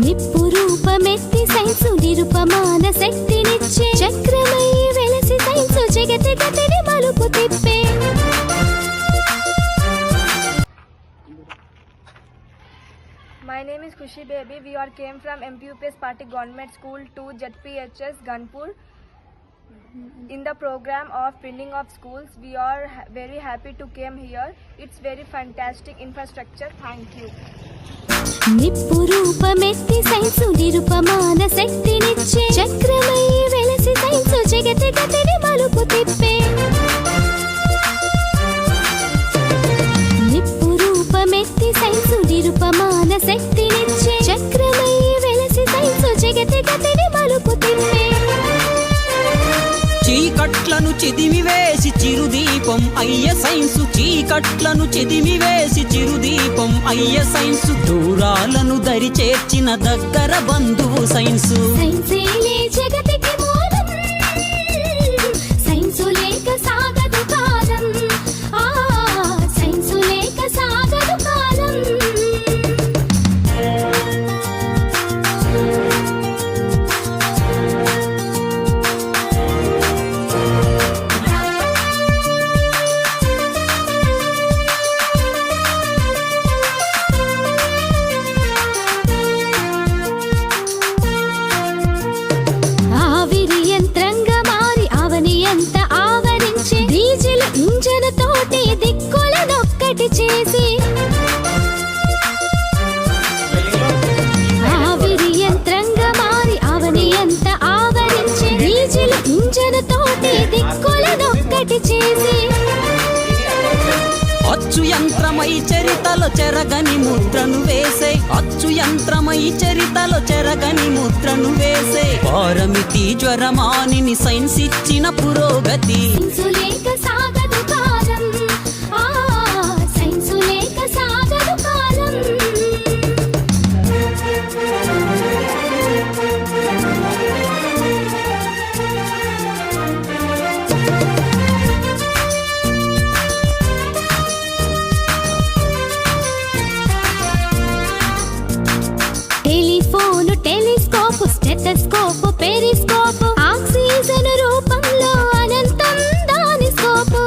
నిప్పు రూపమెత్తి సైన్సు నిరుపమాన శక్తినిచ్చే చక్రమై వెలసి సైన్సు జగతి గతిని మలుపు తిప్పే. My name is Khushi Baby. We are came from MPUPS Party Government School to ZPHS Ganpur. In the program of building of schools, we are very happy to came here. It's very fantastic infrastructure. Thank you. నిప్పు రూపమెత్తి science నిరుపమాన శక్తినిచ్చే చక్రమై వెలసి science జగతి గతిని మలుపు తిప్పే. నిప్పు రూపమెత్తి science నిరుపమాన శక్తినిచ్చే చక్రమై వెలసి science జగతి గతిని మలుపు తిప్పే. చీకట్లను చెదిమివేసి చిరుదీపం అయ్య సైన్సు, చీకట్లను చెదిమివేసి చిరుదీపం అయ్య సైన్సు, దూరాలను దరి చేర్చిన దగ్గర బంధువు సైన్సు. సైన్సేలే జగతికి మూలం, సైన్సు లేక సాగదు కాలం, ఆ సైన్సు లేక సాగదు కాలం. ఆవిరి యంత్రంగా మారి అవని ఎంత ఆవరించే డీజిల్ ఇంజన్ తోటి దిక్కులనొక్కటి చేసి. ఆవిరి యంత్రంగా మారి అవని ఎంత ఆవరించే డీజిల్ ఇంజన్ తోటి దిక్కులనొక్కటి చేసి. అచ్చు యంత్రమై చరితలో చెరగని ముద్రను వేసే, అచ్చు యంత్రమై చరితలో చెరగని ముద్రను వేసే, పారమితి జ్వరమానిని సైన్స్ ఇచ్చిన పురోగతి. సైన్సు లేక సాగదు కాలం, ఆ సైన్సు లేక సాగదు కాలం. టెలిఫోను, టెలిస్కోపు, స్టెథోస్కోపు, పెరిస్కోపు, ఆక్సిజన్ రూపంలో అనంతం దాని స్కోపు.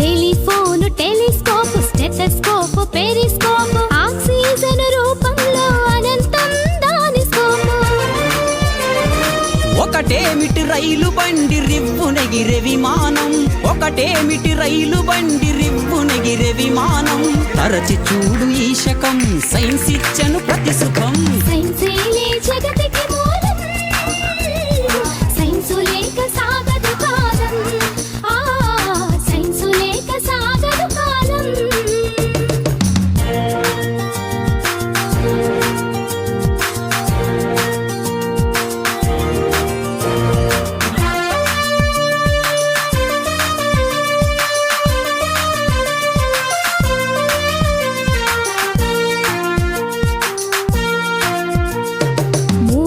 టెలిఫోను, టెలిస్కోపు, స్టెథోస్కోపు, పెరిస్కోపు, ఆక్సిజన్ రూపంలో అనంతం దాని స్కోపు. ఒకటేమిటి రైలు బండి రివ్వునెగిరే విమానం, ఒకటేమిటి రైలు బండి రివ్వునెగిరే విమానం, తరచి చూడు ఈ శకం సైన్స్ ఇచ్చను ప్రతి సుఖం. సైన్సేలే జగతికి మూలం, సైన్సు లేక సాగదు కాలం, ఆ సైన్సు లేక సాగదు కాలం.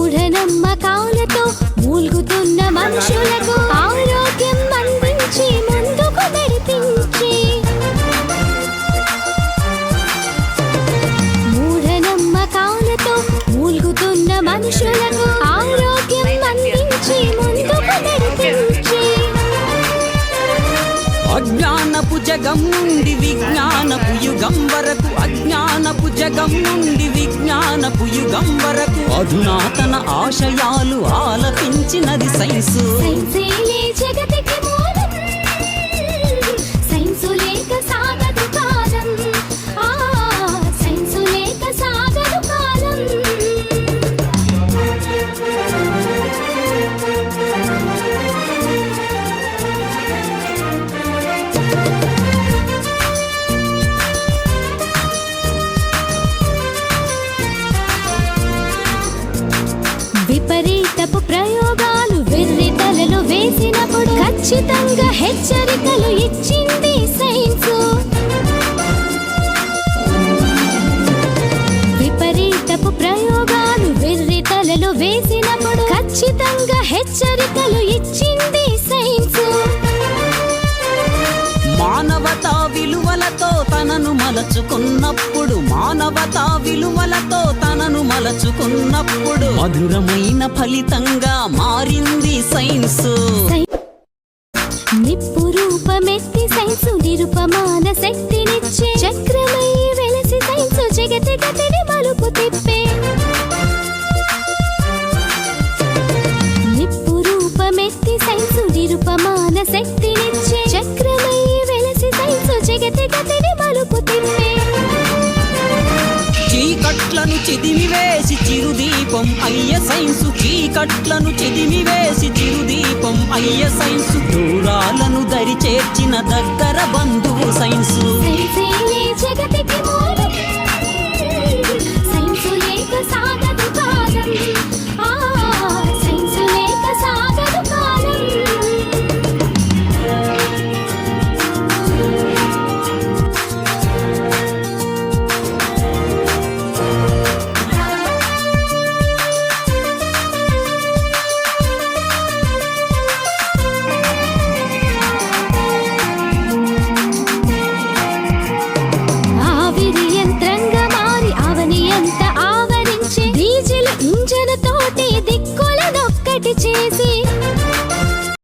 మూఢనమ్మకాలతో మూల్గుతున్న మనుషులకు ఆరోగ్యం అందించి ముందుకు నడిపించి. మూఢనమ్మకాలతో మూల్గుతున్న మనుషులకు ఆరోగ్యం అందించి ముందుకు నడిపించి. అజ్ఞానపు జగం నుండి విజ్ఞానపు యుగం వరకు, అజ్ఞానపు జగం నుండి విజ్ఞానపు యుగం వరకు, అధునాతన ఆశయాలు ఆలపించినది సైన్సు. సైన్సేలే జగతికి మూలం, సైన్సు లేక సాగదు కాలం, ఆ సైన్సు లేక సాగదు కాలం. విపరీతపు ప్రయోగాలు వెర్రి తలలు వేసినప్పుడు ఖచ్చితంగా హెచ్చరికలు ఇచ్చింది సైన్సు. విపరీతపు ప్రయోగాలు వెర్రి తలలు వేసినప్పుడు ఖచ్చితంగా హెచ్చరికలు ఇచ్చింది సైన్సు. మానవతా విలువలతో తనను మలచుకున్నప్పుడు మానవతా విలువలతో తనను మలచుకున్నప్పుడు మధురమైన ఫలితంగా మారింది సైన్స్. నిప్పు రూపమెత్తి సైన్సు నిరుపమాన శక్తినిచ్చే చక్రమై వెలసి సైన్సు జగతి గతిని మలుపు తిప్పే. నిప్పు రూపమెత్తి సైన్సు నిరుపమాన శక్తినిచ్చే చక్రమై వెలసి సైన్సు జగతి గతిని మలుపు తిప్పే. చీకట్లను చిదిమివేసి చిరుదీపం అయ్య సైన్సు, చీకట్లను చిదిమివేసి చిరుదీపం అయ్య సైన్సు, దూరాలను దరి చేర్చిన దగ్గర బంధువు సైన్సు. సైన్సే జగతికి మూల